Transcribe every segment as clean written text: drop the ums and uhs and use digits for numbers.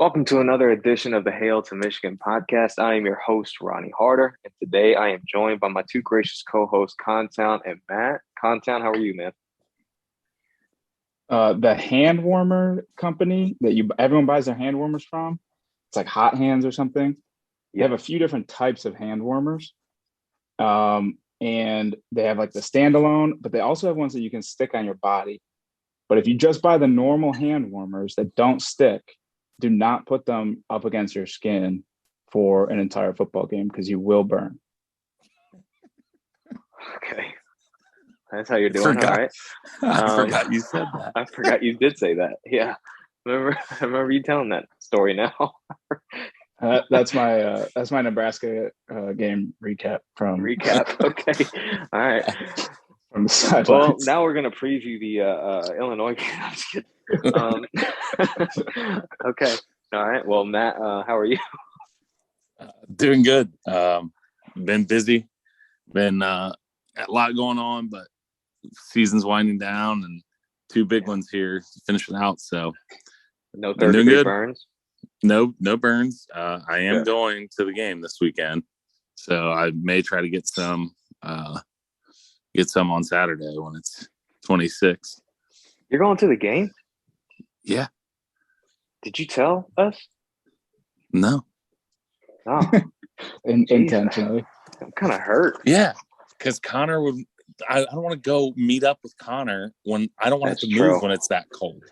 Welcome to another edition of the Hail to Michigan podcast. I am your host, Ronnie Harder, and today I am joined by my two gracious co-hosts, Contown and Matt. Contown, how are you, man? The hand warmer company that everyone buys their hand warmers from. It's like Hot Hands or something. They have a few different types of hand warmers. And they have like the standalone, but they also have ones that you can stick on your body. But if you just buy the normal hand warmers that don't stick, do not put them up against your skin for an entire football game because you will burn. Okay. That's how you're doing, all right? I forgot you said that. I forgot you did say that. Yeah. I remember you telling that story now. That's my Nebraska game recap from Okay. All right. From the sidelines. Well, now we're gonna preview the Illinois game. I'm just kidding. Okay. All right. Well, Matt, how are you? Doing good. Been busy. Been a lot going on, but season's winding down and two big ones here to finish it out. So no third-degree burns. No burns. I am going to the game this weekend, so I may try to get some on Saturday when it's 26. You're going to the game? Yeah. Did you tell us? No. Oh. Intentionally. I'm kind of hurt. Yeah, because Connor would. I don't want to go meet up with Connor when I don't want to have to move when it's that cold.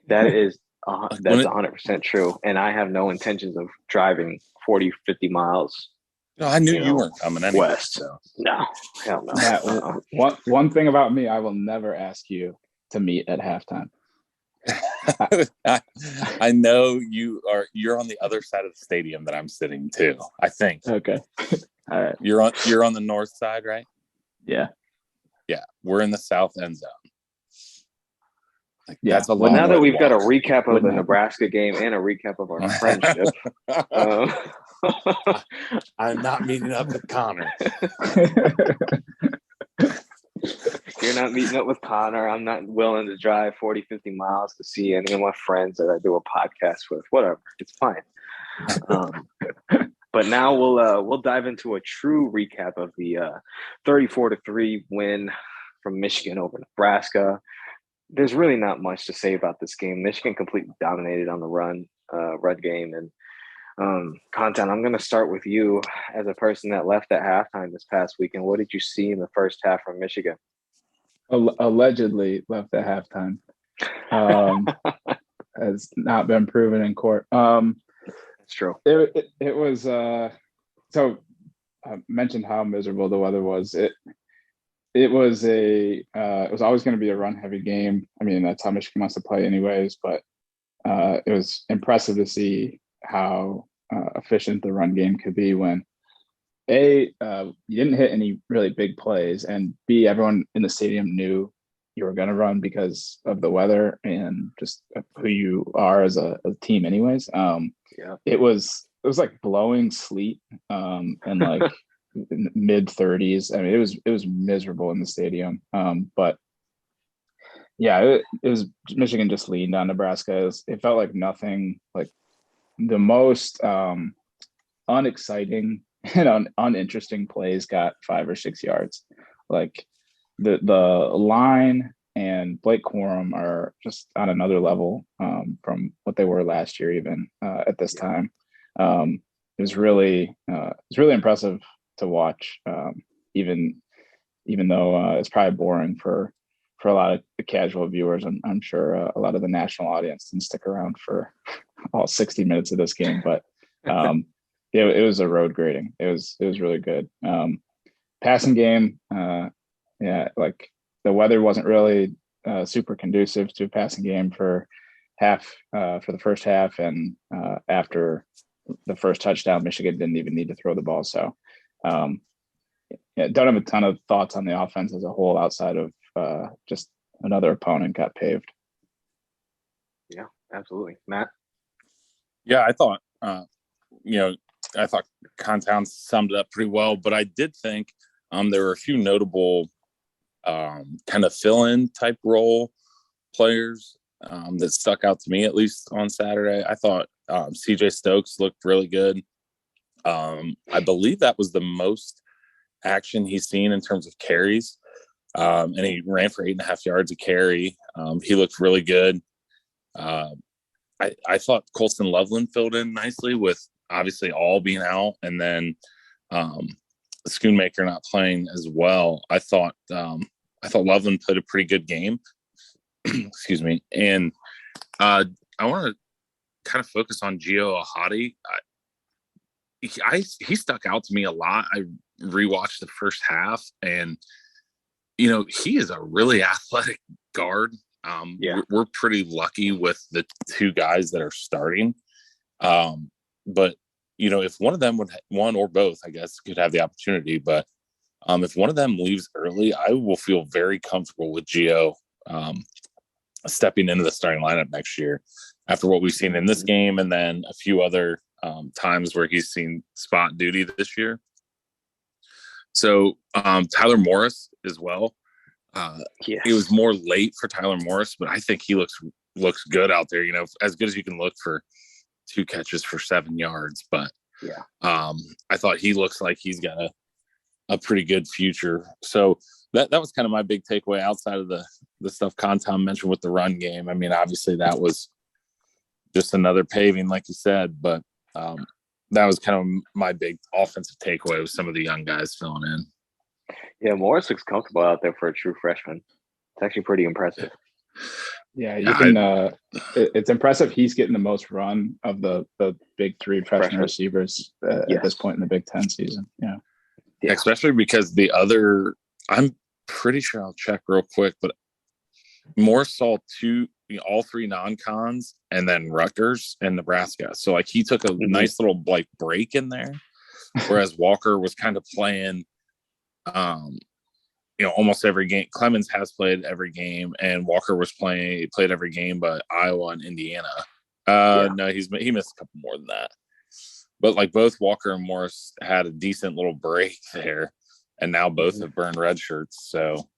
That's 100% true. And I have no intentions of driving 40, 50 miles. No, I knew you weren't coming anyway. West. So. No, hell no. One thing about me, I will never ask you to meet at halftime. I know you're on the other side of the stadium that I'm sitting too, I think. Okay. All right. You're on the north side, right? Yeah. Yeah. We're in the south end zone. That's a long now that we've got a recap of the Nebraska game and a recap of our friendship. I'm not meeting up with Connor. You're not meeting up with Connor. I'm not willing to drive 40, 50 miles to see any of my friends that I do a podcast with. Whatever. It's fine. But now we'll dive into a true recap of the 34-3 win from Michigan over Nebraska. There's really not much to say about this game. Michigan completely dominated on the run game. And Contown, I'm going to start with you as a person that left at halftime this past weekend. What did you see in the first half from Michigan? Allegedly left at halftime. Has not been proven in court. That's true. It was so I mentioned how miserable the weather was. It was always going to be a run heavy game. I mean, that's how Michigan wants to play anyways, but it was impressive to see how efficient the run game could be when you didn't hit any really big plays, and B, everyone in the stadium knew you were going to run because of the weather and just who you are as a team anyways. It was like blowing sleet and like mid 30s. I mean, it was miserable in the stadium. But yeah, it was Michigan just leaned on Nebraska. It felt like nothing, like the most unexciting and uninteresting plays got 5 or 6 yards. Like the line and Blake Corum are just on another level from what they were last year, even at this time. It was really impressive to watch, even though it's probably boring for a lot of the casual viewers. I'm sure a lot of the national audience didn't stick around for all 60 minutes of this game, but it was a road grading. It was really good. Passing game, like the weather wasn't really super conducive to a passing game for the first half, and after the first touchdown, Michigan didn't even need to throw the ball. So don't have a ton of thoughts on the offense as a whole outside of just another opponent got paved. Yeah, absolutely. Matt? Yeah, I thought Contown summed it up pretty well, but I did think there were a few notable kind of fill-in type role players that stuck out to me, at least on Saturday. I thought CJ Stokes looked really good. I believe that was the most action he's seen in terms of carries. And he ran for 8.5 yards a carry. He looked really good. I thought Colston Loveland filled in nicely with obviously all being out, and then Schoonmaker not playing as well. I thought Loveland played a pretty good game. Excuse me. And I want to kind of focus on Gio Ahadi. He stuck out to me a lot. I rewatched the first half, and he is a really athletic guard. We're pretty lucky with the two guys that are starting. But if one of them one or both, I guess, could have the opportunity. But if one of them leaves early, I will feel very comfortable with Gio stepping into the starting lineup next year after what we've seen in this game, and then a few other times where he's seen spot duty this year. So Tyler Morris as well. It was more late for Tyler Morris, but I think he looks good out there. As good as you can look for 2 catches for 7 yards. But I thought he looks like he's got a pretty good future. So that was kind of my big takeaway outside of the stuff Contown mentioned with the run game. I mean, obviously that was just another paving, like you said, but that was kind of my big offensive takeaway with some of the young guys filling in. Yeah, Morris looks comfortable out there for a true freshman. It's actually pretty impressive. Yeah, you can. It's impressive. He's getting the most run of the big 3 freshman receivers at this point in the Big Ten season. Yeah, especially because the other. I'm pretty sure I'll check real quick, but Morris saw all 3 non-cons, and then Rutgers and Nebraska. So he took a nice little break in there, whereas Walker was kind of playing. Almost every game. Clemens has played every game, and Walker played every game, but Iowa and Indiana. No, he missed a couple more than that. But both Walker and Morris had a decent little break there, and now both have burned red shirts. So,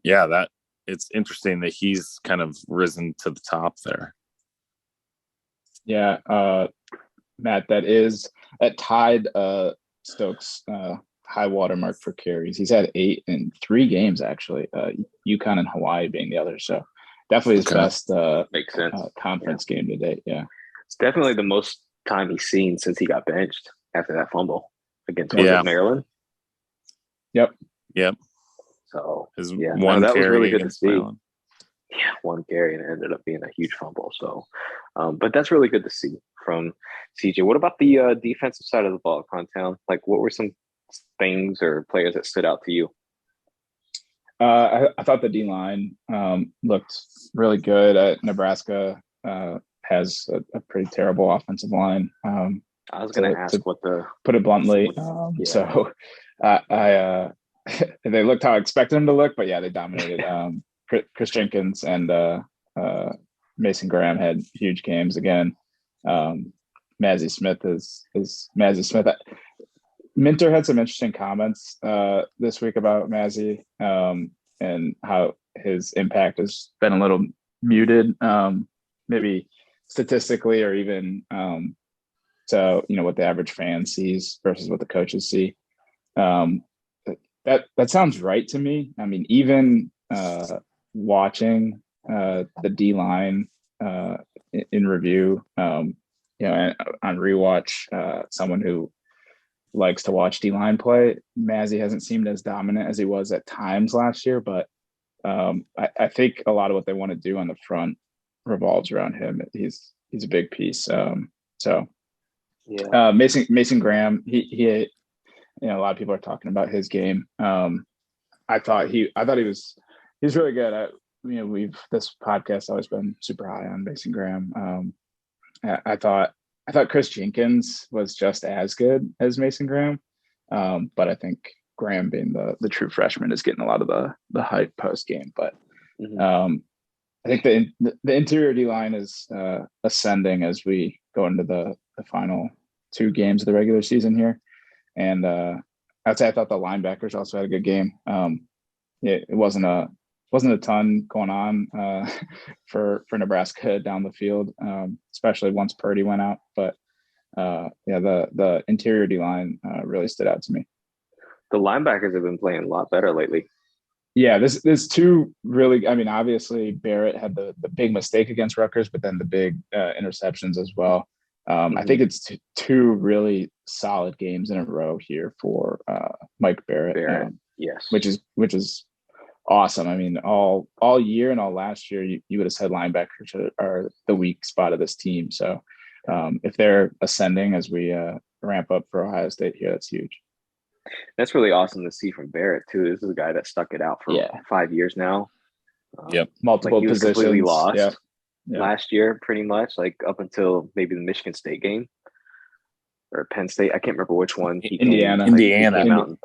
that it's interesting that he's kind of risen to the top there. Yeah, Matt, that tied Stokes' high water mark for carries. He's had 8 in 3 games, actually. UConn and Hawaii being the other. So definitely his best makes sense. Conference game to date. Yeah, it's definitely the most time he's seen since he got benched after that fumble against Maryland. Yep. So that was really good to see. Maryland. Yeah, 1 carry, and it ended up being a huge fumble. So, but that's really good to see from CJ. What about the defensive side of the ball, Contown? What were some things or players that stood out to you? I thought the D-line looked really good. Nebraska has a pretty terrible offensive line. I was going to ask put it bluntly. So they looked how I expected them to look, but they dominated. Chris Jenkins and Mason Graham had huge games again. Mazzy Smith is Mazzy Smith. Minter had some interesting comments this week about Mazzy and how his impact has been a little muted, maybe statistically or even what the average fan sees versus what the coaches see. That sounds right to me. I mean, even watching the D line in review, and on rewatch, someone who likes to watch D line play, Mazzy hasn't seemed as dominant as he was at times last year, but I think a lot of what they want to do on the front revolves around him. He's a big piece. Mason Graham, he a lot of people are talking about his game. I thought he was really good. This podcast always been super high on Mason Graham. I thought Chris Jenkins was just as good as Mason Graham, but I think Graham, being the true freshman, is getting a lot of the hype post game. But I think the interior D line is ascending as we go into the final 2 games of the regular season here, and I'd say I thought the linebackers also had a good game. It wasn't a wasn't a ton going on for Nebraska down the field, especially once Purdy went out. But the interior D line really stood out to me. The linebackers have been playing a lot better lately. Yeah, there's two really. I mean, obviously Barrett had the big mistake against Rutgers, but then the big interceptions as well. I think it's two really solid games in a row here for Mike Barrett. Yes, which is awesome. I mean, all year and all last year, you would have said linebackers are the weak spot of this team. So if they're ascending as we ramp up for Ohio State here, that's huge. That's really awesome to see from Barrett too. This is a guy that stuck it out for 5 years now. Multiple he was positions. Completely lost Yeah. last year, pretty much, like up until maybe the Michigan State game or Penn State. I can't remember which one. Indiana. Indiana.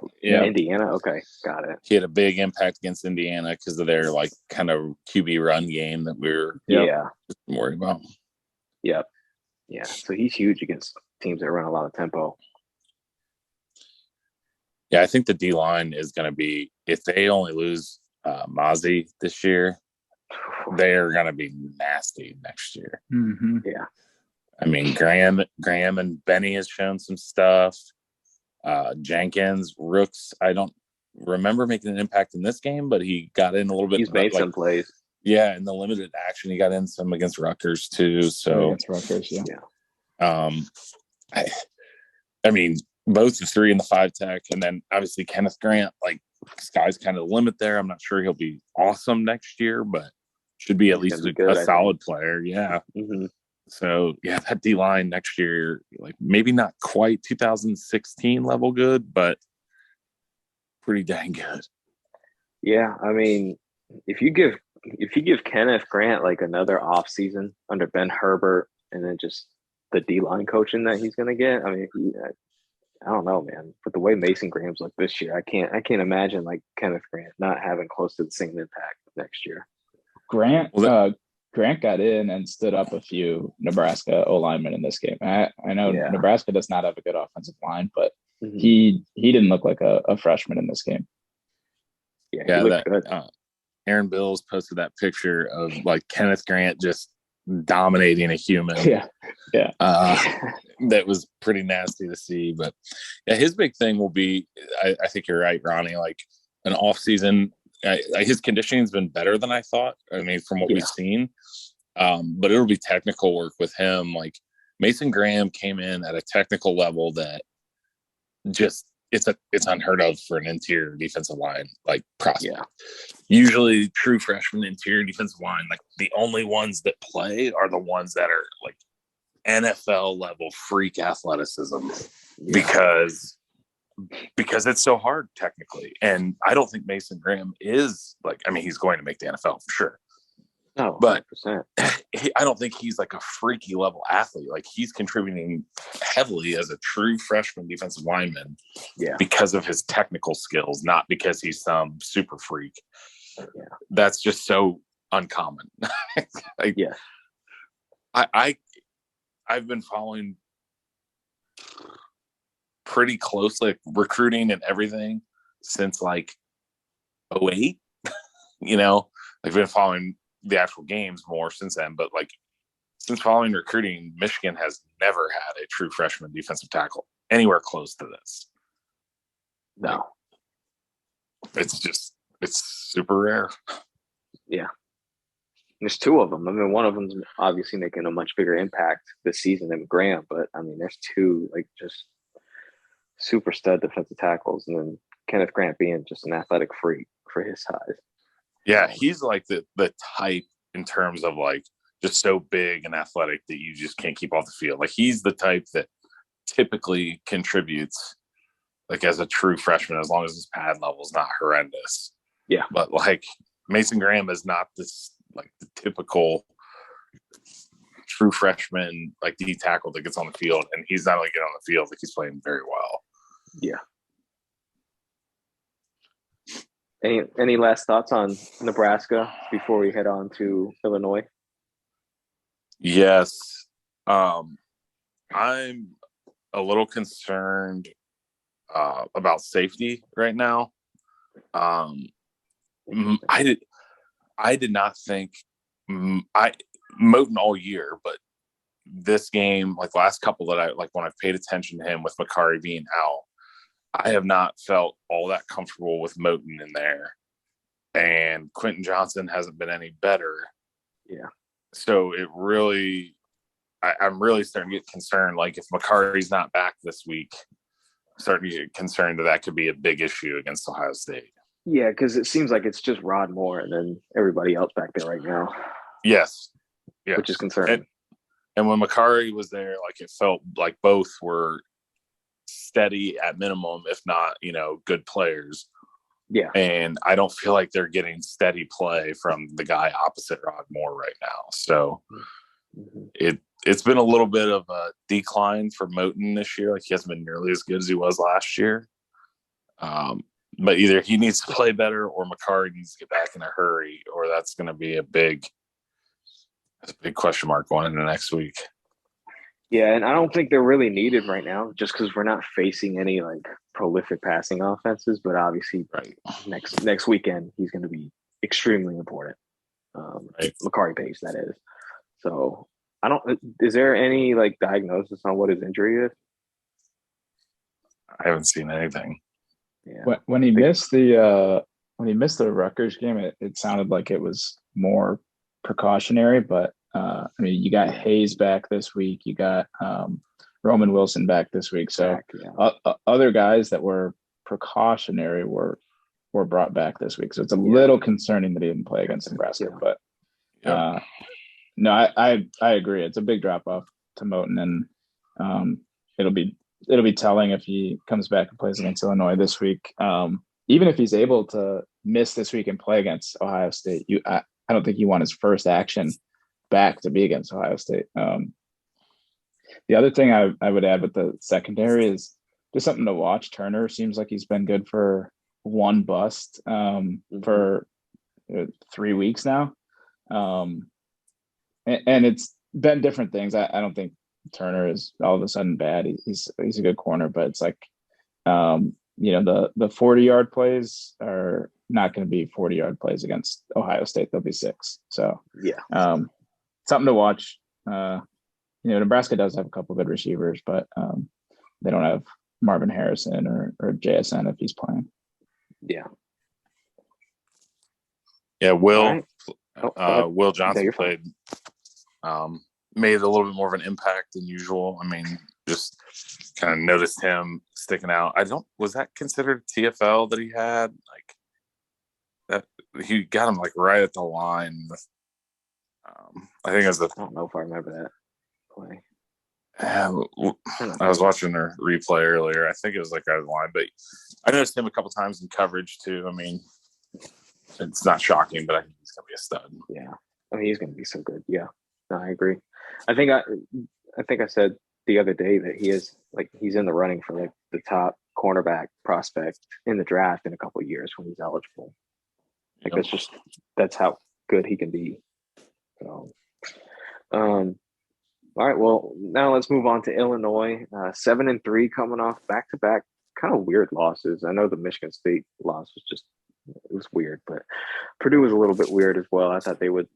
Okay, got it. He had a big impact against Indiana because of their like kind of QB run game that we were worried about. Yep. Yeah. So he's huge against teams that run a lot of tempo. Yeah, I think the D line is going to be, if they only lose Mozzie this year, they're going to be nasty next year. Mm-hmm. Yeah. I mean, Graham and Benny has shown some stuff. Jenkins, Rooks, I don't remember making an impact in this game, but he got in a little bit. He's made some plays. Yeah, in the limited action, he got in some against Rutgers too. So against Rutgers, I mean, both the 3 and the 5 tech, and then obviously Kenneth Grant, like sky's kind of the limit there. I'm not sure he'll be awesome next year, but should be at least a solid player. Yeah. Mm-hmm. So yeah, that D line next year, like maybe not quite 2016 level good, but pretty dang good. Yeah, I mean, if you give Kenneth Grant like another off season under Ben Herbert, and then just the D line coaching that he's gonna get, I mean, I don't know, man. But the way Mason Graham's looked this year, I can't imagine like Kenneth Grant not having close to the same impact next year. Grant got in and stood up a few Nebraska O linemen in this game. I know Nebraska does not have a good offensive line, but he didn't look like a freshman in this game. Yeah, he looked good. Aaron Bills posted that picture of like Kenneth Grant just dominating a human. Yeah. That was pretty nasty to see. But yeah, his big thing will be, I think you're right, Ronnie, like an off season. His conditioning's been better than I thought. I mean, from what we've seen, but it'll be technical work with him. Like Mason Graham came in at a technical level that just it's unheard of for an interior defensive line like prospect. Yeah. Usually, true freshman interior defensive line, like the only ones that play are the ones that are like NFL level freak athleticism because it's so hard technically. And I don't think Mason Graham is like, I mean, he's going to make the NFL for sure. No, but 100%. I don't think he's like a freaky level athlete. Like he's contributing heavily as a true freshman defensive lineman because of his technical skills, not because he's some super freak. Yeah. That's just so uncommon. I've been following pretty closely, like, recruiting and everything since like 2008. I've been following the actual games more since then, but like since following recruiting, Michigan has never had a true freshman defensive tackle anywhere close to this. No, it's super rare. Yeah. There's 2 of them. I mean, one of them's obviously making a much bigger impact this season than Graham, but I mean, there's 2 like just super stud defensive tackles, and then Kenneth Grant being just an athletic freak for his size. Yeah, he's like the type in terms of like just so big and athletic that you just can't keep off the field. Like he's the type that typically contributes like as a true freshman, as long as his pad level is not horrendous. Yeah. But like Mason Graham is not this like the typical true freshman like D tackle that gets on the field, and he's not only getting on the field, like he's playing very well. Yeah. Any last thoughts on Nebraska before we head on to Illinois? Yes. I'm a little concerned about safety right now. I did not think Moten all year, but this game, like last couple that I like when I've paid attention to him with Makari being out, I have not felt all that comfortable with Moten in there. And Quentin Johnson hasn't been any better. Yeah. So it really, I'm really starting to get concerned. Like if Makari's not back this week, I'm starting to get concerned that could be a big issue against Ohio State. Yeah, because it seems like it's just Rod Moore and then everybody else back there right now. Yes. Which is concerning. And when Makari was there, like it felt like both were steady at minimum, if not, good players. Yeah. And I don't feel like they're getting steady play from the guy opposite Rod Moore right now. So it's been a little bit of a decline for Moten this year. Like he hasn't been nearly as good as he was last year. But either he needs to play better or Makari needs to get back in a hurry, or that's going to be a big question mark going into next week. Yeah, and I don't think they're really needed right now just because we're not facing any like prolific passing offenses. But obviously, next weekend, he's going to be extremely important. Makari Pace, that is. So is there any like diagnosis on what his injury is? I haven't seen anything. Yeah. When he missed the Rutgers game, it sounded like it was more precautionary, but you got Hayes back this week, you got Roman Wilson back this week, so other guys that were precautionary were brought back this week, so it's a little concerning that he didn't play against Nebraska. But no, I agree, it's a big drop off to Moten, and it'll be telling if he comes back and plays against Illinois this week. Even if he's able to miss this week and play against Ohio State, I don't think you want his first action back to be against Ohio State. The other thing I would add with the secondary is just something to watch. Turner seems like he's been good for one bust for 3 weeks now. And it's been different things. I don't think Turner is all of a sudden bad. He's a good corner, but it's like, the 40-yard plays are not going to be 40-yard plays against Ohio State. They'll be 6. So something to watch. Nebraska does have a couple good receivers, but they don't have Marvin Harrison or JSN if he's playing. Yeah. Yeah. Will right. Johnson played, made a little bit more of an impact than usual. I mean, just kind of noticed him sticking out. Was that considered TFL that he had? Like that he got him like right at the line. I think it was I don't know if I remember that play. I was watching their replay earlier. I think it was like right at the line, but I noticed him a couple times in coverage too. I mean, it's not shocking, but I think he's gonna be a stud. Yeah, I mean he's gonna be so good. Yeah, no, I agree. I think I said the other day that he's in the running for like the top cornerback prospect in the draft in a couple of years when he's eligible. Like that's how good he can be. So, all right. Well, now let's move on to Illinois. 7-3 coming off back-to-back kind of weird losses. I know the Michigan State loss it was weird, but Purdue was a little bit weird as well. I thought they would,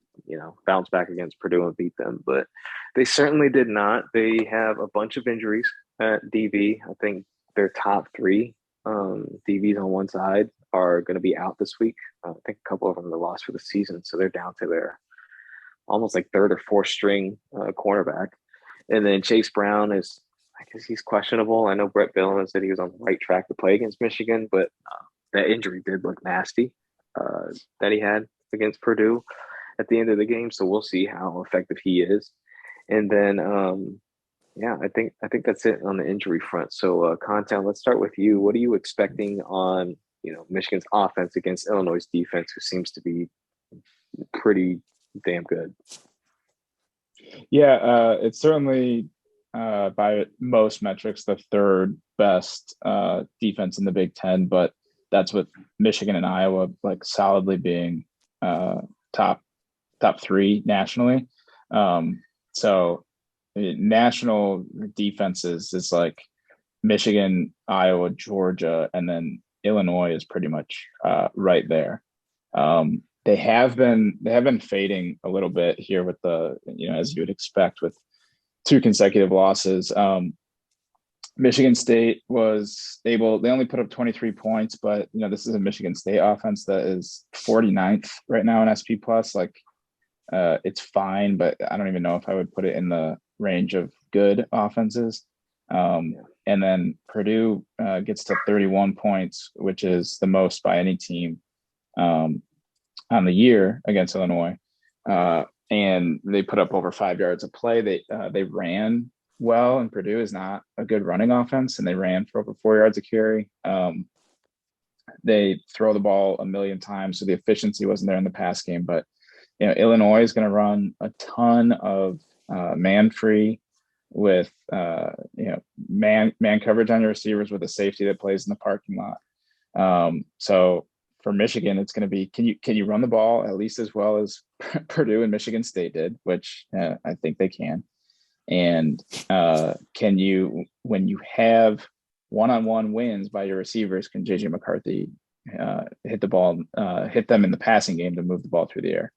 bounce back against Purdue and beat them, but they certainly did not. They have a bunch of injuries at DB. I think their top 3 DBs on one side are going to be out this week. I think a couple of them are lost for the season, so they're down to their almost like 3rd or 4th string cornerback. And then Chase Brown I guess he's questionable. I know Brett Billman said he was on the right track to play against Michigan, but that injury did look nasty that he had against Purdue at the end of the game. So we'll see how effective he is. And then, I think that's it on the injury front. So Contown, let's start with you. What are you expecting on, Michigan's offense against Illinois' defense, who seems to be pretty damn good? Yeah, it's certainly by most metrics the 3rd best defense in the Big Ten, but that's with Michigan and Iowa like solidly being top 3 nationally. So national defenses is like Michigan, Iowa, Georgia, and then Illinois is pretty much right there. They they have been fading a little bit here with the, as you would expect with 2 consecutive losses. Michigan State they only put up 23 points, but this is a Michigan State offense that is 49th right now in SP plus. Like, it's fine, but I don't even know if I would put it in the range of good offenses. And then Purdue gets to 31 points, which is the most by any team on the year against Illinois. And they put up over 5 yards of play. They ran well, and Purdue is not a good running offense, and they ran for over 4 yards of carry. They throw the ball a million times, so the efficiency wasn't there in the pass game. But Illinois is going to run a ton of man free with man coverage on your receivers with a safety that plays in the parking lot. So for Michigan, it's going to be, can you run the ball at least as well as Purdue and Michigan State did, which I think they can. And can you, when you have one-on-one wins by your receivers, can JJ McCarthy hit them in the passing game to move the ball through the air?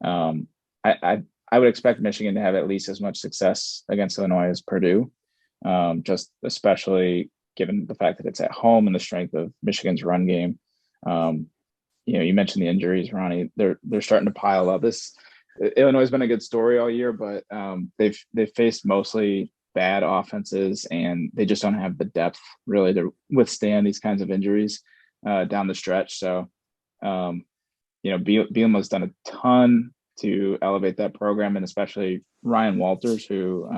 I would expect Michigan to have at least as much success against Illinois as Purdue, just especially given the fact that it's at home and the strength of Michigan's run game. You mentioned the injuries, Ronnie. They're starting to pile up. Illinois has been a good story all year, but they've faced mostly bad offenses, and they just don't have the depth really to withstand these kinds of injuries down the stretch. So, Bielema's done a ton to elevate that program, and especially Ryan Walters, who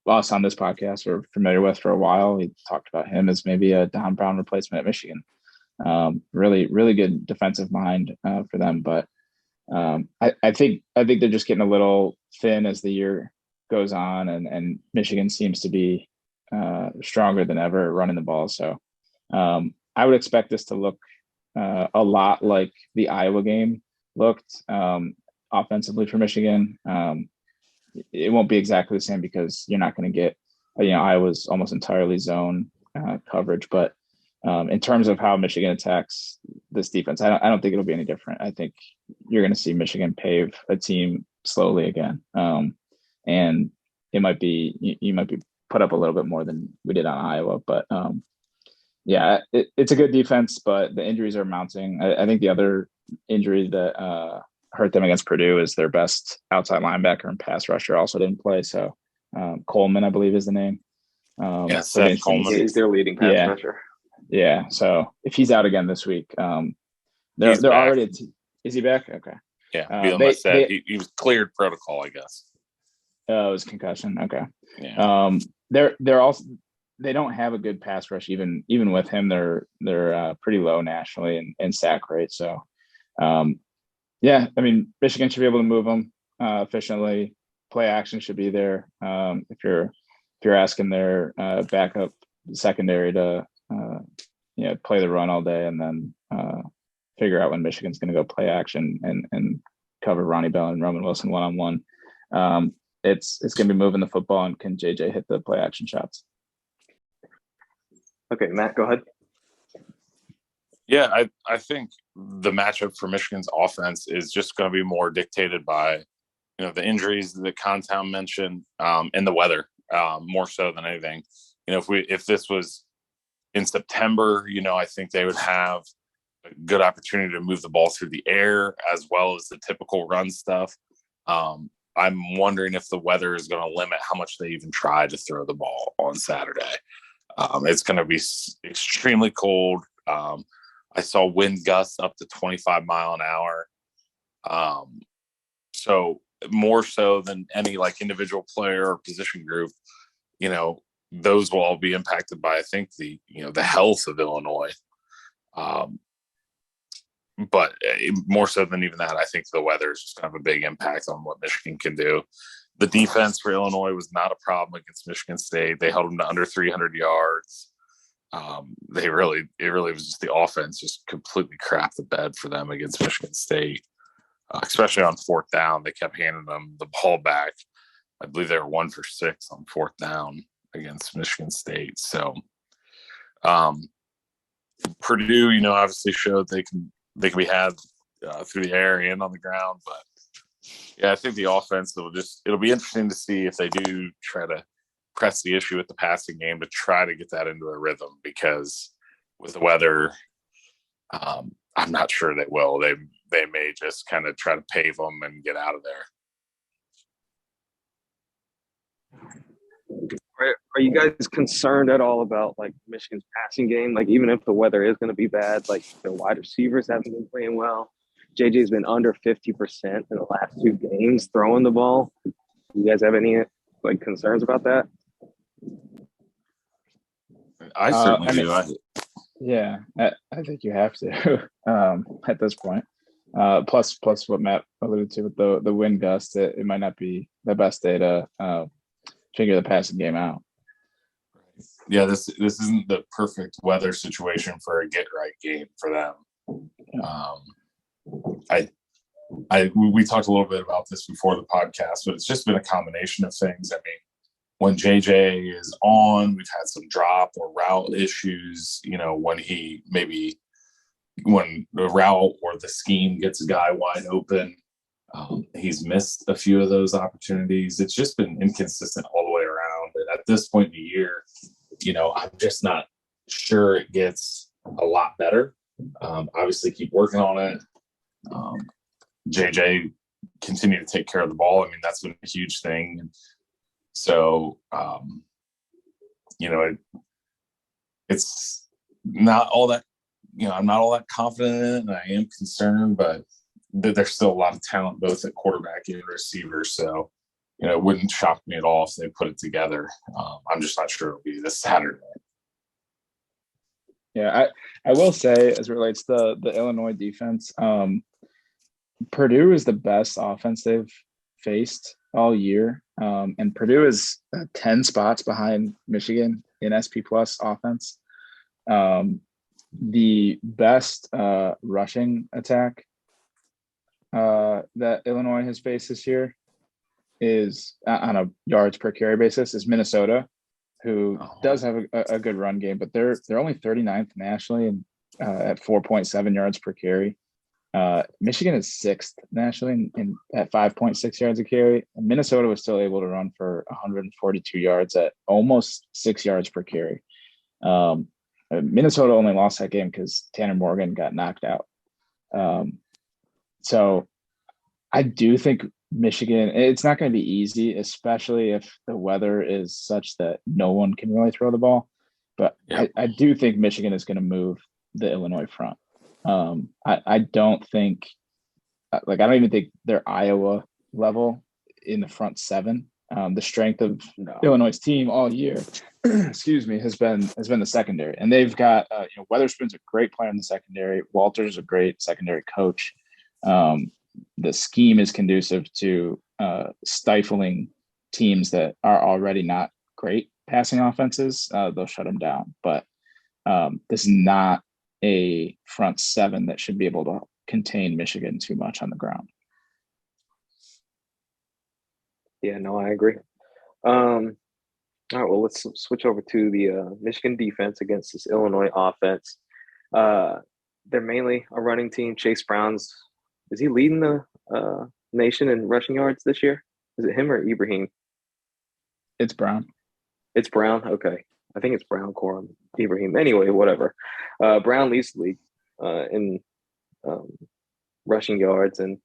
us on this podcast are familiar with for a while. We talked about him as maybe a Don Brown replacement at Michigan. Really, really good defensive mind for them, but I think they're just getting a little thin as the year goes on, and Michigan seems to be stronger than ever running the ball. So I would expect this to look a lot like the Iowa game looked offensively for Michigan. It won't be exactly the same because you're not going to get, Iowa's almost entirely zone coverage, but in terms of how Michigan attacks this defense, I don't think it'll be any different. I think you're going to see Michigan pave a team slowly again. And it might be, you might be put up a little bit more than we did on Iowa, but it's a good defense, but the injuries are mounting. I think the other injury that hurt them against Purdue is their best outside linebacker and pass rusher also didn't play. So Coleman, I believe, is the name. Seth Coleman. He's their leading pass rusher. Yeah. So if he's out again this week, they're already. Is he back? Okay. Yeah. Bielema said he was cleared protocol, I guess. Oh, it was concussion. Okay. Yeah. They're also, they don't have a good pass rush. Even with him, they're pretty low nationally in sack rate. So, Michigan should be able to move them efficiently. Play action should be there. If you're asking their backup secondary to play the run all day and then figure out when Michigan's going to go play action and cover Ronnie Bell and Roman Wilson one-on-one. It's going to be moving the football, and can JJ hit the play action shots? Okay, Matt, go ahead. Yeah, I think the matchup for Michigan's offense is just going to be more dictated by, the injuries that Contown mentioned, and the weather, more so than anything. If this was in September, I think they would have a good opportunity to move the ball through the air as well as the typical run stuff. I'm wondering if the weather is going to limit how much they even try to throw the ball on Saturday. It's going to be extremely cold. I saw wind gusts up to 25 mile an hour. So more so than any individual player or position group, those will all be impacted by, I think, the health of Illinois. But more so than even that, I think the weather is just kind of a big impact on what Michigan can do. The defense for Illinois was not a problem against Michigan State. They held them to under 300 yards. It really was just the offense just completely crapped the bed for them against Michigan State, especially on fourth down. They kept handing them the ball back. I believe they were 1 for 6 on fourth down against Michigan State. So Purdue, obviously showed they can be had through the air and on the ground. But yeah, I think the offense it'll be interesting to see if they do try to press the issue with the passing game to try to get that into a rhythm, because with the weather, I'm not sure they will. They may just kind of try to pave them and get out of there. Are you guys concerned at all about like Michigan's passing game? Like, even if the weather is going to be bad, like the wide receivers haven't been playing well. JJ's been under 50% in the last 2 games throwing the ball. You guys have any like concerns about that? I certainly do. Yeah, I think you have to at this point. Plus what Matt alluded to with the wind gust, it might not be the best day to figure the passing game out. Yeah, this isn't the perfect weather situation for a get right game for them. We talked a little bit about this before the podcast, but it's just been a combination of things. I mean, when JJ is on, we've had some drop or route issues, when the route or the scheme gets a guy wide open. He's missed a few of those opportunities. It's just been inconsistent all the way around. And at this point in the year, I'm just not sure it gets a lot better. Obviously, keep working on it. JJ continue to take care of the ball. I mean, that's been a huge thing. And so, it's not all that, I'm not all that confident in it, and I am concerned, but there's still a lot of talent both at quarterback and receiver. So, it wouldn't shock me at all if they put it together. I'm just not sure it'll be this Saturday. Yeah, I will say, as it relates to the Illinois defense, Purdue is the best offense they've faced all year. And Purdue is 10 spots behind Michigan in SP plus offense. The best rushing attack that Illinois has faced this year is on a yards per carry basis is Minnesota, who does have a good run game, but they're only 39th nationally and at 4.7 yards per carry. Michigan is 6th nationally at 5.6 yards a carry. And Minnesota was still able to run for 142 yards at almost 6 yards per carry. Minnesota only lost that game because Tanner Morgan got knocked out. So I do think Michigan, it's not going to be easy, especially if the weather is such that no one can really throw the ball. But yeah. I do think Michigan is going to move the Illinois front. I don't think, I don't even think they're Iowa level in the front 7. The strength of Illinois' team all year, excuse me, has been the secondary, and they've got Weatherspoon's a great player in the secondary. Walter's a great secondary coach. The scheme is conducive to stifling teams that are already not great passing offenses. They'll shut them down, but this is not a front 7 that should be able to contain Michigan too much on the ground. Yeah, no, I agree. All right, well, let's switch over to the Michigan defense against this Illinois offense. They're mainly a running team. Chase Brown's, is he leading the nation in rushing yards this year? Is it him or Ibrahim? It's Brown. It's Brown? Okay. I think it's Brown, Corum, Ibrahim. Anyway, whatever. Brown leads the league in rushing yards. And,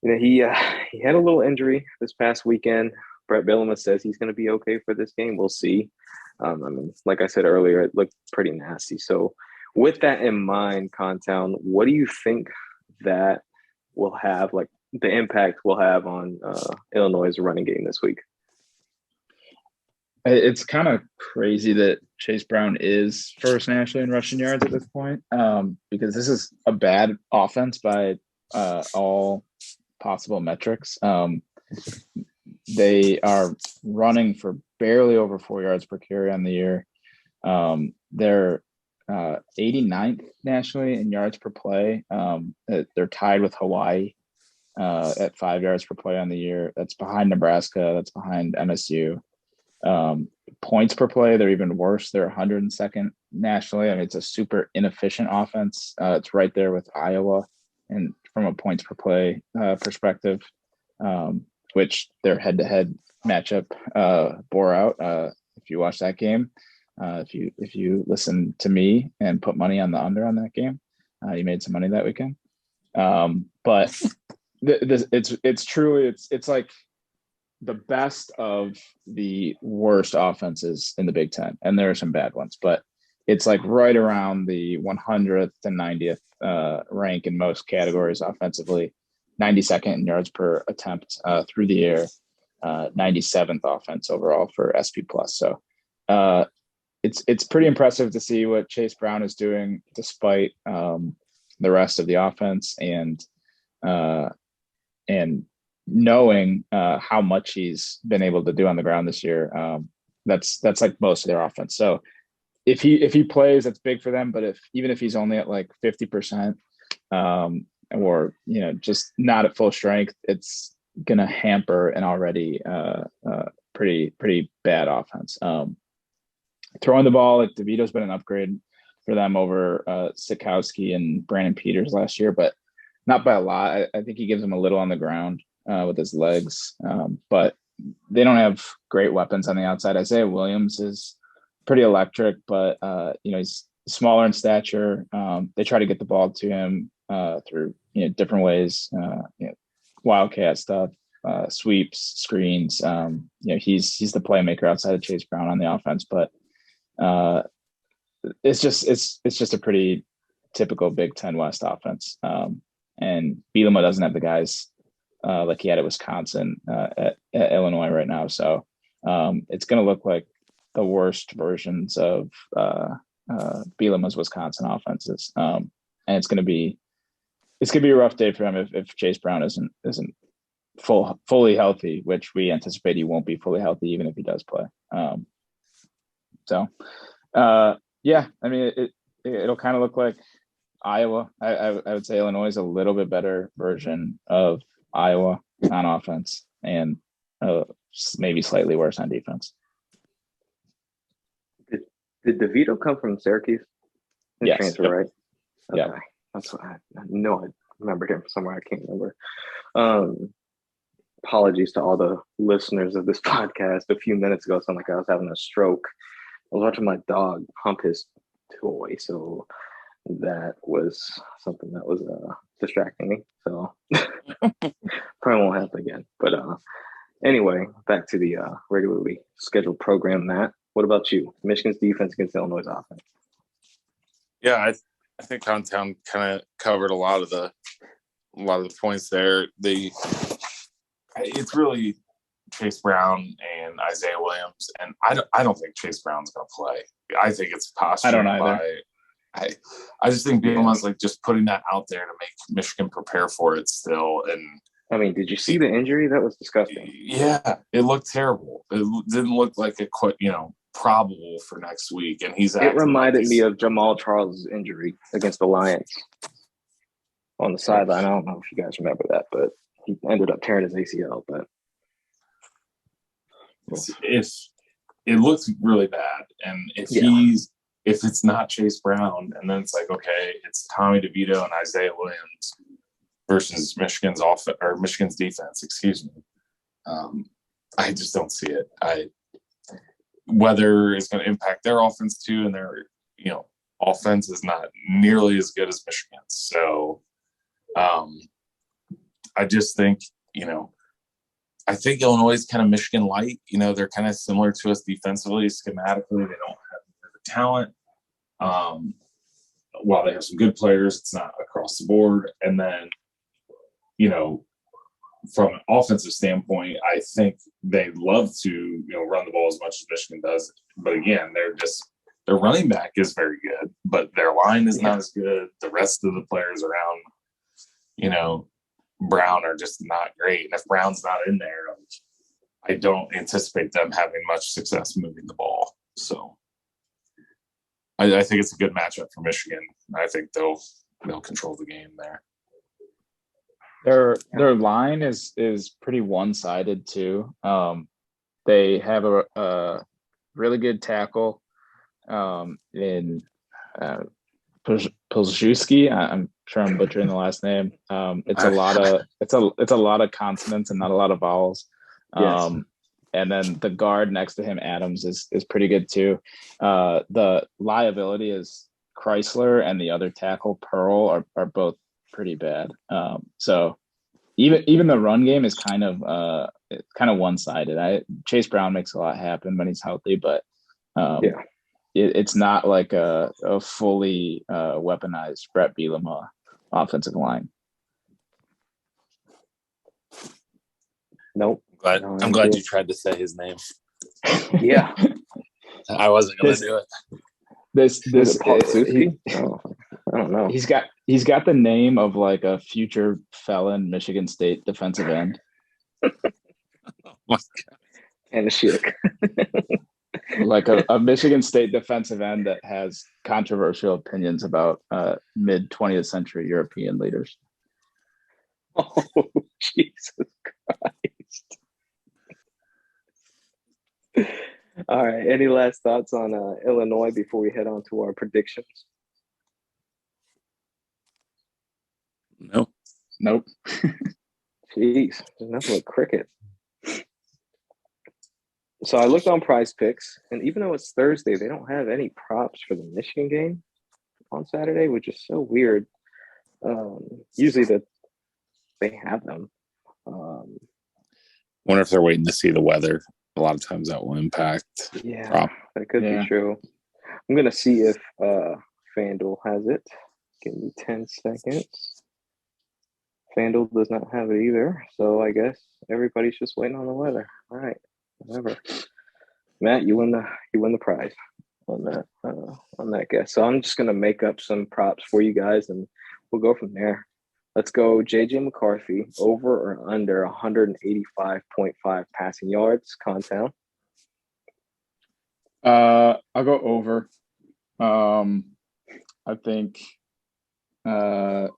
he had a little injury this past weekend. Brett Bielema says he's going to be okay for this game. We'll see. Like I said earlier, it looked pretty nasty. So with that in mind, Contown, what do you think that will have, like the impact will have on Illinois' running game this week? It's kind of crazy that Chase Brown is first nationally in rushing yards at this point, because this is a bad offense by all possible metrics. They are running for barely over 4 yards per carry on the year. They're 89th nationally in yards per play. They're tied with Hawaii at 5 yards per play on the year. That's behind Nebraska. That's behind MSU. Points per play, they're even worse. They're 102nd nationally. I mean, it's a super inefficient offense. It's right there with Iowa. And from a points per play perspective, which their head-to-head matchup bore out. If you watch that game, if you listen to me and put money on the under on that game, you made some money that weekend. But it's truly it's like the best of the worst offenses in the Big Ten, and there are some bad ones, but it's like right around the 100th to 90th rank in most categories offensively, 92nd in yards per attempt through the air, 97th offense overall for SP plus. So it's pretty impressive to see what Chase Brown is doing despite the rest of the offense, and knowing how much he's been able to do on the ground this year. That's like most of their offense. So if he plays, that's big for them. But even if he's only at like 50%, or just not at full strength, it's gonna hamper an already pretty bad offense. Throwing the ball, like DeVito's been an upgrade for them over Sikowski and Brandon Peters last year, but not by a lot. I think he gives them a little on the ground with his legs, but they don't have great weapons on the outside. Isaiah Williams is pretty electric, but he's smaller in stature. They try to get the ball to him through different ways, wildcat stuff, sweeps, screens. He's the playmaker outside of Chase Brown on the offense, but it's just a pretty typical Big Ten West offense. And Bielema doesn't have the guys like he had at Wisconsin, at Illinois right now. So it's going to look like the worst versions of Bielema's Wisconsin offenses. And it's going to be a rough day for him if Chase Brown isn't fully healthy, which we anticipate he won't be fully healthy even if he does play. Yeah, I mean, it'll kind of look like Iowa. I would say Illinois is a little bit better version of Iowa on offense, and maybe slightly worse on defense. Did DeVito come from Syracuse? Yes. Transfer, yep. right? Okay. Yeah. That's what I know. I remembered him somewhere. I can't remember. Apologies to all the listeners of this podcast. A few minutes ago, it sounded like I was having a stroke. I was watching my dog hump his toy, so that was something that was distracting me. So probably won't happen again. But anyway, back to the regularly scheduled program. Matt, what about you? Michigan's defense against Illinois' offense. Yeah, I think Contown kind of covered a lot of the points there. It's really Chase Brown and Isaiah Williams, and I don't think Chase Brown's going to play. I think it's possible. I don't either. I just think Bielema's like just putting that out there to make Michigan prepare for it still. And I mean, did you see the injury? That was disgusting. Yeah, it looked terrible. It didn't look like it quite, probable for next week. And it reminded me of Jamal Charles' injury against the Lions on the sideline. I don't know if you guys remember that, but he ended up tearing his ACL. But it looks really bad, and if it's not Chase Brown, and then it's like, okay, it's Tommy DeVito and Isaiah Williams versus Michigan's defense. Excuse me. I just don't see it. Whether it's going to impact their offense too, and their offense is not nearly as good as Michigan's. So I just think I think Illinois is kind of Michigan light. They're kind of similar to us defensively, schematically. They don't have the talent. While they have some good players, it's not across the board. And then, from an offensive standpoint, I think they love to, run the ball as much as Michigan does. But again, their running back is very good, but their line is not as good. The rest of the players around, Brown are just not great. And if Brown's not in there, I don't anticipate them having much success moving the ball. So I think it's a good matchup for Michigan. I think they'll control the game there. Their line is pretty one-sided too. They have a really good tackle in Polszewski. I'm sure I'm butchering the last name. It's a lot of consonants and not a lot of vowels. Yes. And then the guard next to him, Adams, is pretty good too. The liability is Chrysler, and the other tackle, Pearl, are both pretty bad. So even the run game is kind of one-sided. Chase Brown makes a lot happen when he's healthy, but it's not like a fully weaponized Brett Bielema offensive line. Nope. I'm glad you tried to say his name. Yeah. I wasn't going to do it. This Paul Suski? I don't know. He's got the name of like a future felon Michigan State defensive end. Oh my God. And a Schick. Like a Michigan State defensive end that has controversial opinions about mid 20th century European leaders. Oh, Jesus Christ. All right. Any last thoughts on Illinois before we head on to our predictions? Nope. Jeez, there's nothing like cricket. So I looked on Prize Picks, and even though it's Thursday, they don't have any props for the Michigan game on Saturday, which is so weird. Usually they have them. Wonder if they're waiting to see the weather. A lot of times that will impact. Yeah, prop. that could be true. I'm gonna see if FanDuel has it. Give me 10 seconds. FanDuel does not have it either, so I guess everybody's just waiting on the weather. All right, whatever. Matt, you win the prize on that guess. So I'm just gonna make up some props for you guys, and we'll go from there. Let's go JJ McCarthy over or under 185.5 passing yards. Contown. I'll go over. I think the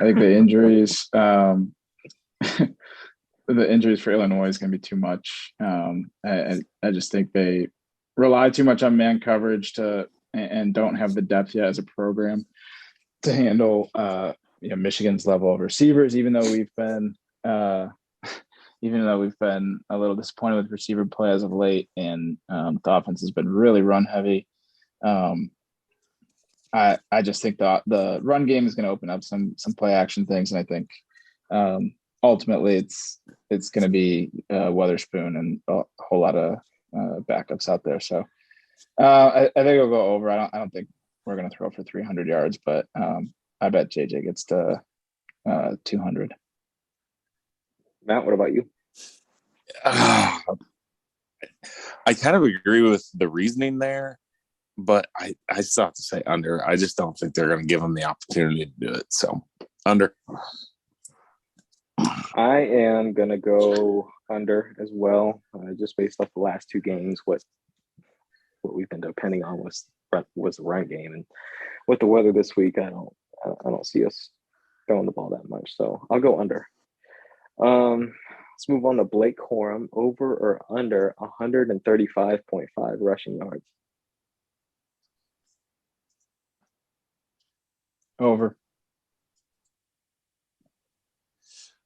injuries the injuries for Illinois is going to be too much. I just think they rely too much on man coverage and don't have the depth yet as a program to handle Michigan's level of receivers. Even though we've been a little disappointed with receiver play as of late, and the offense has been really run heavy. I just think the run game is going to open up some play action things, and I think ultimately it's going to be Weatherspoon and a whole lot of backups out there. So I think I'll go over. I don't think we're going to throw for 300 yards, but I bet JJ gets to 200. Matt, what about you? I kind of agree with the reasoning there, but I still have to say under. I just don't think they're going to give them the opportunity to do it. So under. I am going to go under as well, just based off the last two games. What we've been depending on was the run game, and with the weather this week, I don't see us throwing the ball that much. So I'll go under. Let's move on to Blake Corum, over or under 135.5 rushing yards. Over.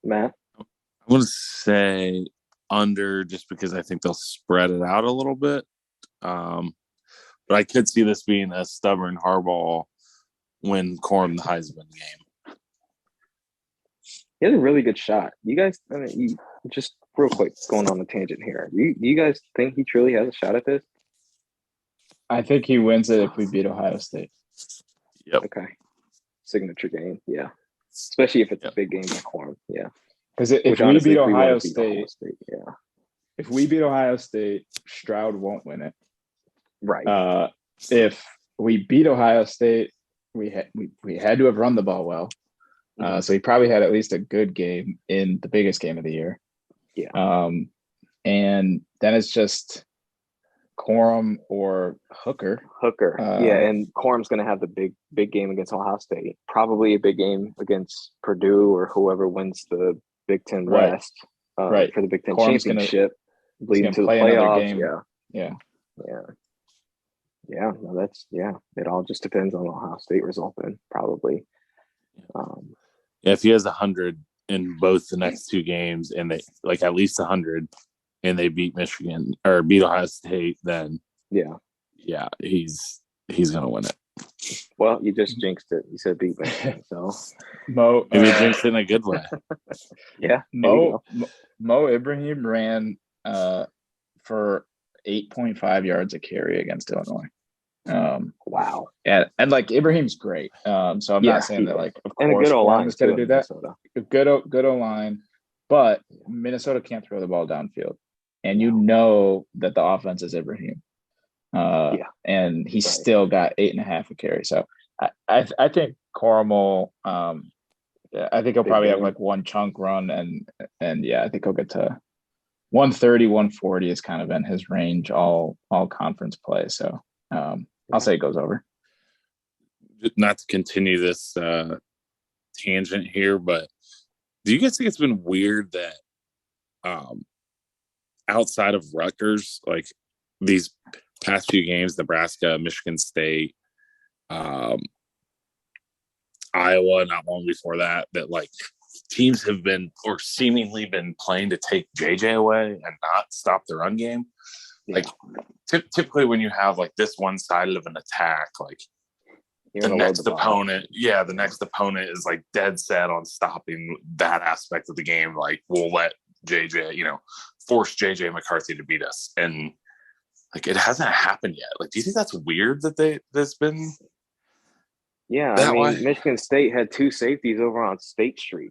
Matt? I want to say under, just because I think they'll spread it out a little bit. But I could see this being a stubborn Harbaugh win Corum the Heisman game. He has a really good shot. You guys, just real quick, going on a tangent here. You guys think he truly has a shot at this? I think he wins it if we beat Ohio State. Yep. Okay. Signature game, yeah. Especially if it's a big game like Corum, yeah. Because if we beat Ohio State, yeah. If we beat Ohio State, Stroud won't win it. Right. If we beat Ohio State, we had to have run the ball well. So he probably had at least a good game in the biggest game of the year. Yeah. And then it's just Corum or Hooker. Yeah, and Corum's going to have the big game against Ohio State. Probably a big game against Purdue or whoever wins the Big Ten West for the Big Ten Corum's championship, leading to the playoffs. Yeah. No, it all just depends on Ohio State result then, probably. If he has 100 in both the next two games, and they like at least 100, and they beat Michigan or beat Ohio State, then he's gonna win it. Well, you just jinxed it. You said beat Michigan, so maybe jinxed it in a good way. Yeah, Mo Ibrahim ran for 8.5 yards a carry against Illinois. Wow. And like Ibrahim's great. So I'm not saying that like of and course a good O-line is going to do that. Minnesota. A good O-line, but Minnesota can't throw the ball downfield, and you know that the offense is Ibrahim. And he still got 8.5 a carry. So I think Cormel. I think he'll probably have like one chunk run, and I think he'll get to 130, 140 is kind of in his range all conference play. So I'll say it goes over. Not to continue this tangent here, but do you guys think it's been weird that outside of Rutgers, like these past few games, Nebraska, Michigan State, Iowa, not long before that like teams have been or seemingly been playing to take JJ away and not stop the run game? Like typically when you have like this one-sided of an attack, like the next opponent is like dead set on stopping that aspect of the game. Like we'll let JJ, force JJ McCarthy to beat us. And like it hasn't happened yet. Like, do you think that's weird that that's been? Yeah, I mean, Michigan State had two safeties over on State Street.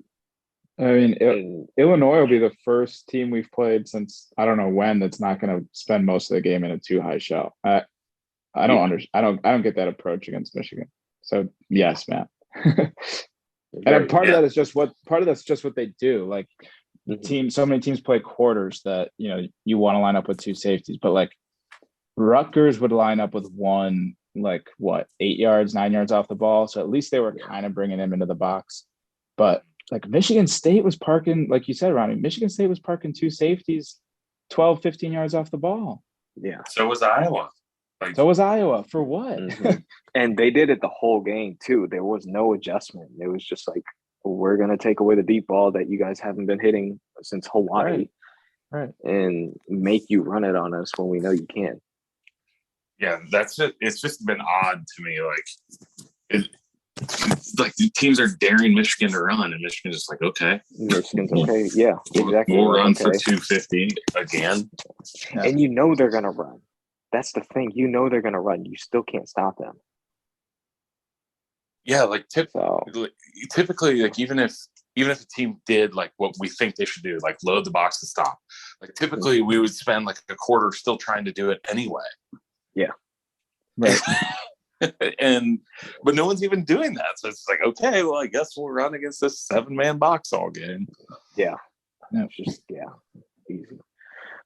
I mean, Illinois will be the first team we've played since I don't know when that's not going to spend most of the game in a too high shell. I don't get that approach against Michigan. So yes, Matt. And part of that's just what they do. Like so many teams play quarters that you want to line up with two safeties, but like Rutgers would line up with one, like 8 yards, 9 yards off the ball. So at least they were kind of bringing him into the box. But like Michigan State was parking, like you said, Ronnie, Michigan State was parking two safeties 12, 15 yards off the ball. Yeah. So was Iowa. So was Iowa. For what? And they did it the whole game too. There was no adjustment. It was just like, we're going to take away the deep ball that you guys haven't been hitting since Hawaii. Right. And make you run it on us when we know you can. Yeah, that's it. It's just been odd to me. Like the teams are daring Michigan to run, and Michigan's just like, okay. Michigan's okay. Yeah, exactly. We'll run for 250 again. Yeah. And they're going to run. That's the thing. They're going to run. You still can't stop them. Yeah, like typically, like even if a team did like what we think they should do, like load the box and stop, like typically we would spend like a quarter still trying to do it anyway. Yeah. Right. But no one's even doing that. So it's like, okay, well, I guess we'll run against this 7-man box all game. Yeah. It's just, easy.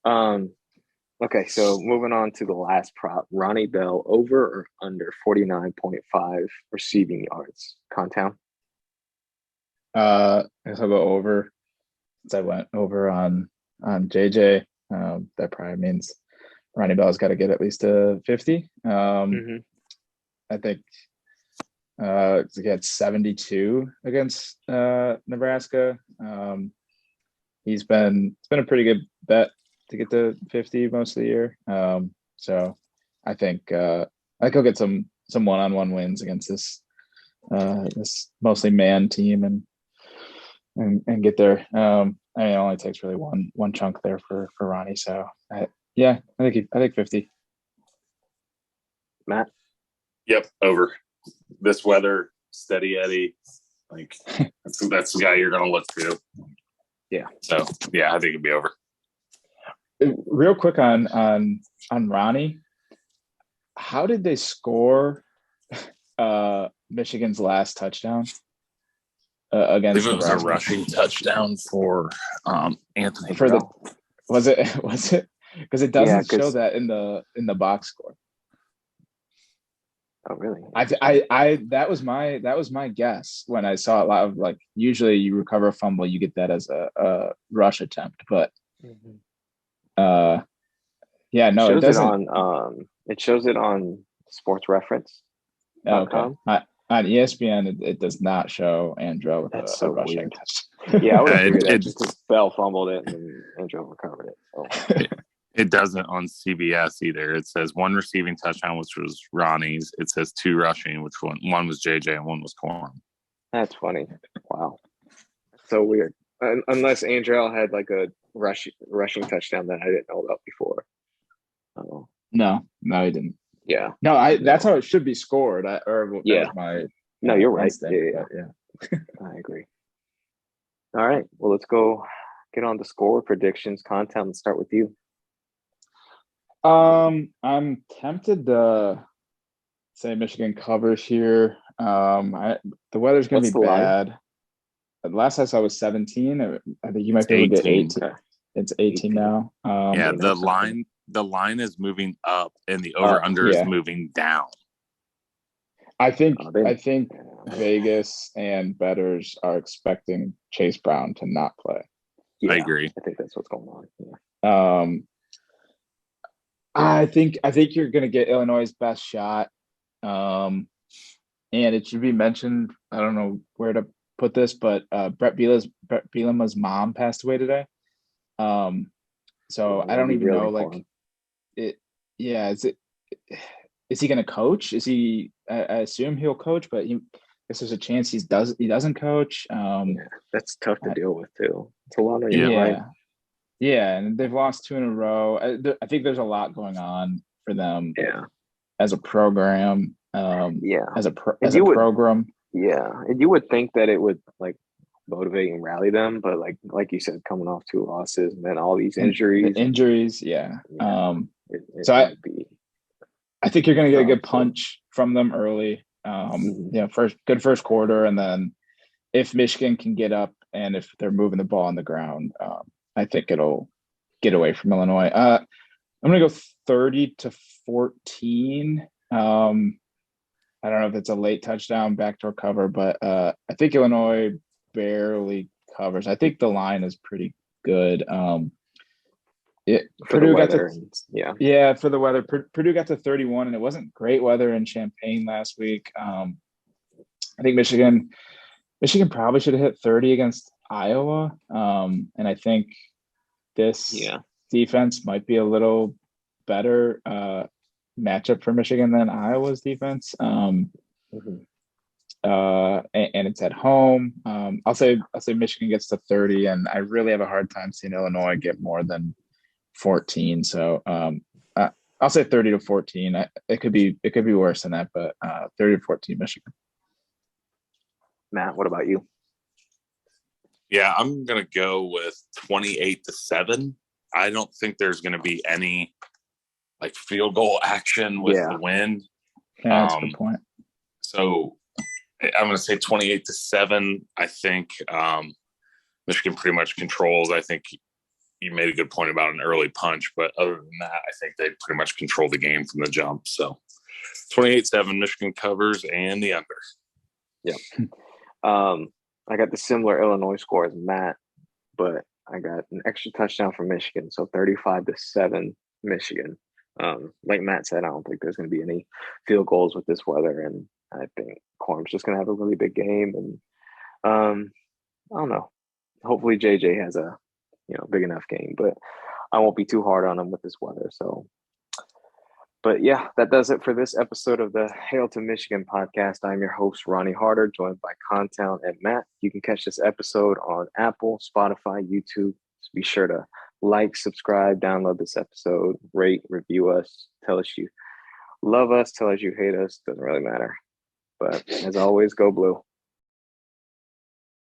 Okay, so moving on to the last prop. Ronnie Bell, over or under 49.5 receiving yards. Contown? I guess I'll go over. Since I went over on JJ, that probably means Ronnie Bell's got to get at least a 50. I think he had 72 against Nebraska. It's been a pretty good bet to get to 50 most of the year. So I think he'll get some one-on-one wins against this mostly man team and get there. I mean, it only takes really one chunk there for Ronnie. So I think 50. Matt? Yep, over. This weather, steady Eddie, like that's the guy you're going to look to. Yeah. So yeah, I think it'd be over. Real quick on Ronnie, how did they score Michigan's last touchdown against I believe it was Nebraska? a rushing touchdown for Anthony. Was it? Because it doesn't show that in the box score. Oh, really? That was my guess when I saw a lot of like usually you recover a fumble, you get that as a rush attempt, but it doesn't. It shows it on Sports Reference. Okay. On ESPN, it does not show Andrew with That's a so rushing weird. touch. Yeah, I would have figured that It, just because Bell fumbled it and then Andrew recovered it. So it doesn't on CBS either. It says 1 receiving touchdown, which was Ronnie's. It says 2 rushing, which one was JJ and 1 was Corum. that's funny. Wow, so weird. Unless Andrew had like a rushing touchdown that I didn't know about before. Oh, No, he didn't. yeah. No, that's how it should be scored. That was my No, you're right. instinct, Yeah. I agree. All right. Well, let's go get on the score predictions. Contown, let's start with you. I'm tempted to say Michigan covers here. The weather's gonna What's be the line? bad. Last I saw was 17. I think you might be able to get 18. Okay. It's 18 now. Yeah, that's the line is moving up and the over under is moving down. I think Vegas and bettors are expecting Chase Brown to not play. Yeah, I agree. I think that's what's going on. Yeah. I think you're going to get Illinois' best shot. And it should be mentioned, I don't know where to put this, but Brett Bielema's mom passed away today. So I don't even know, like, it. Yeah, is he going to coach? Is he? I assume he'll coach, but guess there's a chance he doesn't coach. That's tough to deal with too. It's a lot on your mind. Yeah, and they've lost 2 in a row. I think there's a lot going on for them. Yeah, as a program. As a program. Yeah, and you would think that it would like motivate and rally them, but like you said, coming off 2 losses and then all these injuries. Yeah. I think you're going to get a good punch from them early. First quarter, and then if Michigan can get up and if they're moving the ball on the ground, I think it'll get away from Illinois. I'm going to go 30-14. I don't know if it's a late touchdown backdoor cover, but I think Illinois barely covers. I think the line is pretty good. Purdue got for the weather. Purdue got to 31, and it wasn't great weather in Champaign last week. I think Michigan probably should have hit 30 against Iowa, and I think this defense might be a little better matchup for Michigan than Iowa's defense. And it's at home. I'll say Michigan gets to 30, and I really have a hard time seeing Illinois get more than 14. So I'll say 30-14. It could be worse than that, but 30-14 Michigan. Matt, what about you? Yeah, I'm gonna go with 28-7. I don't think there's gonna be any like field goal action with the win. Yeah, that's a good point. So I'm going to say 28-7. I think Michigan pretty much controls. I think you made a good point about an early punch, but other than that, I think they pretty much control the game from the jump. So 28-7, Michigan covers and the under. Yeah. I got the similar Illinois score as Matt, but I got an extra touchdown from Michigan. So 35-7 Michigan. Like Matt said, I don't think there's going to be any field goals with this weather, and I think Corum's just going to have a really big game. And I don't know. Hopefully, JJ has a big enough game, but I won't be too hard on him with this weather. So, but yeah, that does it for this episode of the Hail to Michigan podcast. I'm your host, Ronnie Harder, joined by Contown and Matt. You can catch this episode on Apple, Spotify, YouTube. So be sure to like, subscribe, download this episode, rate, review us, tell us you love us, tell us you hate us. Doesn't really matter. But as always, go blue.